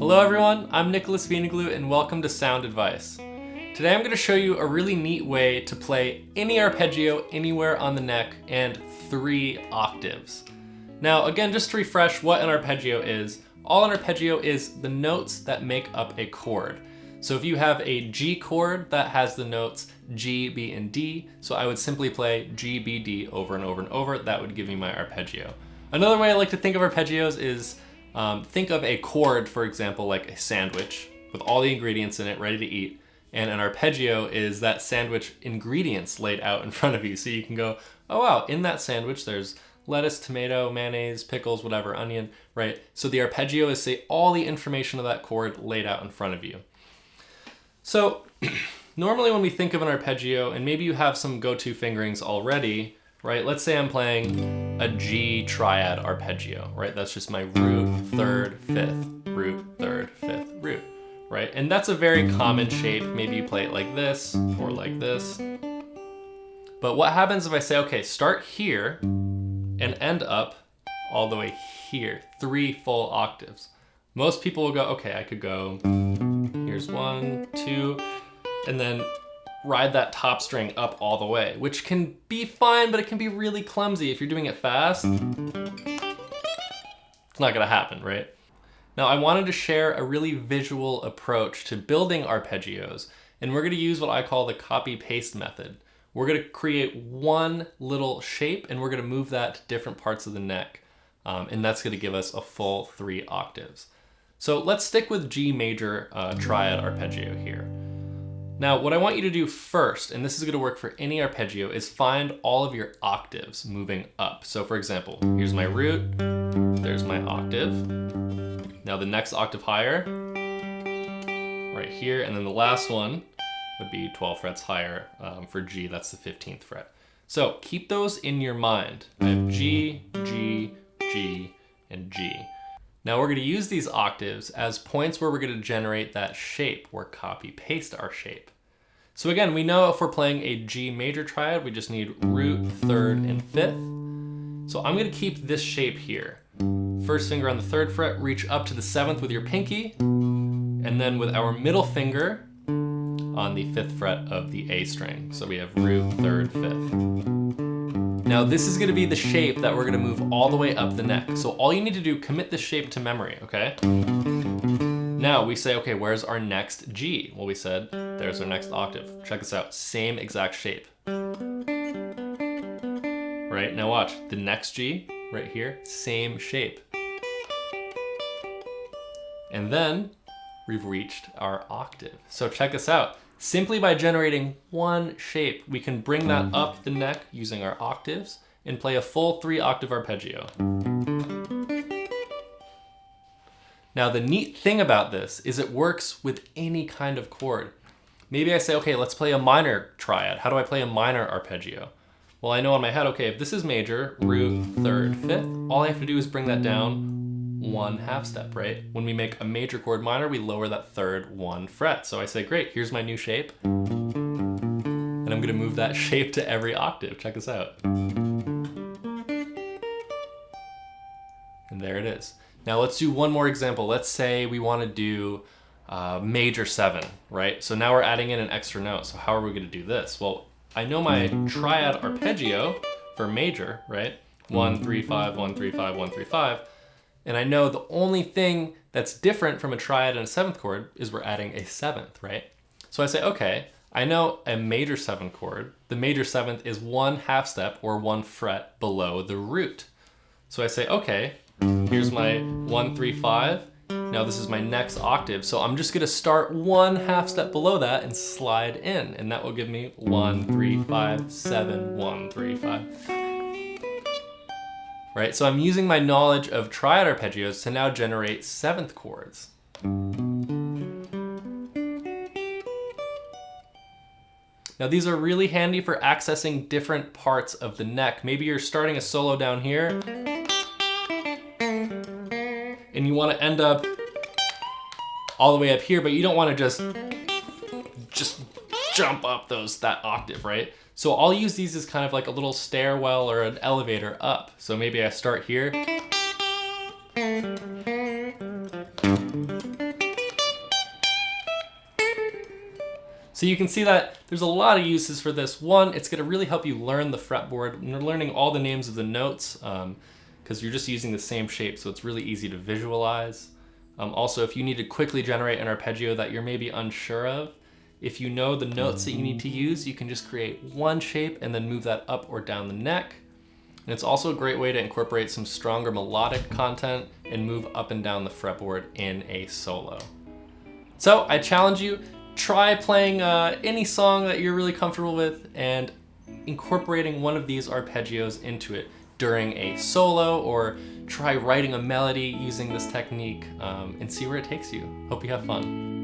Hello everyone, I'm Nicholas Veinoglou and welcome to Sound Advice. Today I'm going to show you a really neat way to play any arpeggio anywhere on the neck and 3 octaves. Now again, just to refresh what an arpeggio is, all an arpeggio is the notes that make up a chord. So if you have a G chord that has the notes G, B, and D, so I would simply play G, B, D over and over and over, that would give me my arpeggio. Another way I like to think of arpeggios is think of a chord, for example, like a sandwich with all the ingredients in it ready to eat. And an arpeggio is that sandwich ingredients laid out in front of you. So you can go, oh wow, in that sandwich there's lettuce, tomato, mayonnaise, pickles, whatever, onion, right? So the arpeggio is, say, all the information of that chord laid out in front of you. So normally when we think of an arpeggio, and maybe you have some go-to fingerings already, right? Let's say I'm playing a G triad arpeggio, right? That's just my root, third, fifth, root, third, fifth, root, right? And that's a very common shape. Maybe you play it like this or like this. But what happens if I say, okay, start here and end up all the way here, 3 full octaves? Most people will go, okay, I could go, here's 1, 2, and then ride that top string up all the way, which can be fine, but it can be really clumsy. If you're doing it fast, it's not gonna happen, right? Now I wanted to share a really visual approach to building arpeggios, and we're gonna use what I call the copy-paste method. We're gonna create one little shape, and we're gonna move that to different parts of the neck, and that's gonna give us a full 3 octaves. So let's stick with G major triad arpeggio here. Now, what I want you to do first, and this is gonna work for any arpeggio, is find all of your octaves moving up. So for example, here's my root, there's my octave. Now the next octave higher, right here, and then the last one would be 12 frets higher for G, that's the 15th fret. So keep those in your mind. I have G, G, G, and G. Now we're going to use these octaves as points where we're going to generate that shape or copy paste our shape. So again, we know if we're playing a G major triad, we just need root, third, and fifth. So I'm going to keep this shape here. First finger on the 3rd fret, reach up to the 7th with your pinky, and then with our middle finger on the 5th fret of the A string. So we have root, 3rd, 5th. Now this is gonna be the shape that we're gonna move all the way up the neck. So all you need to do, commit this shape to memory, okay? Now we say, okay, where's our next G? Well, we said, there's our next octave. Check this out, same exact shape. Right, now watch, the next G, right here, same shape. And then we've reached our octave. So check this out. Simply by generating one shape, we can bring that up the neck using our octaves and play a full 3 octave arpeggio. Now the neat thing about this is it works with any kind of chord. Maybe I say, okay, let's play a minor triad. How do I play a minor arpeggio? Well, I know in my head, okay, if this is major, root, 3rd, 5th, all I have to do is bring that down 1 half step, right? When we make a major chord minor, we lower that 3rd 1 fret. So I say, great, here's my new shape. And I'm gonna move that shape to every octave. Check this out. And there it is. Now let's do one more example. Let's say we wanna do major 7, right? So now we're adding in an extra note. So how are we gonna do this? Well, I know my triad arpeggio for major, right? 1, 3, 5, 1, 3, 5, 1, 3, 5. And I know the only thing that's different from a triad and a 7th chord is we're adding a 7th, right? So I say, okay, I know a major 7 chord. The major 7th is 1 half step or 1 fret below the root. So I say, okay, here's my 1, 3, 5. Now this is my next octave. So I'm just gonna start 1 half step below that and slide in. And that will give me 1, 3, 5, 7, 1, 3, 5. Right, so I'm using my knowledge of triad arpeggios to now generate 7th chords. Now these are really handy for accessing different parts of the neck. Maybe you're starting a solo down here, and you want to end up all the way up here, but you don't want to just jump up that octave, right? So I'll use these as kind of like a little stairwell or an elevator up. So maybe I start here. So you can see that there's a lot of uses for this. One, it's going to really help you learn the fretboard. You're learning all the names of the notes because you're just using the same shape, so it's really easy to visualize. Also, if you need to quickly generate an arpeggio that you're maybe unsure of, if you know the notes that you need to use, you can just create one shape and then move that up or down the neck. And it's also a great way to incorporate some stronger melodic content and move up and down the fretboard in a solo. So I challenge you, try playing any song that you're really comfortable with and incorporating one of these arpeggios into it during a solo, or try writing a melody using this technique and see where it takes you. Hope you have fun.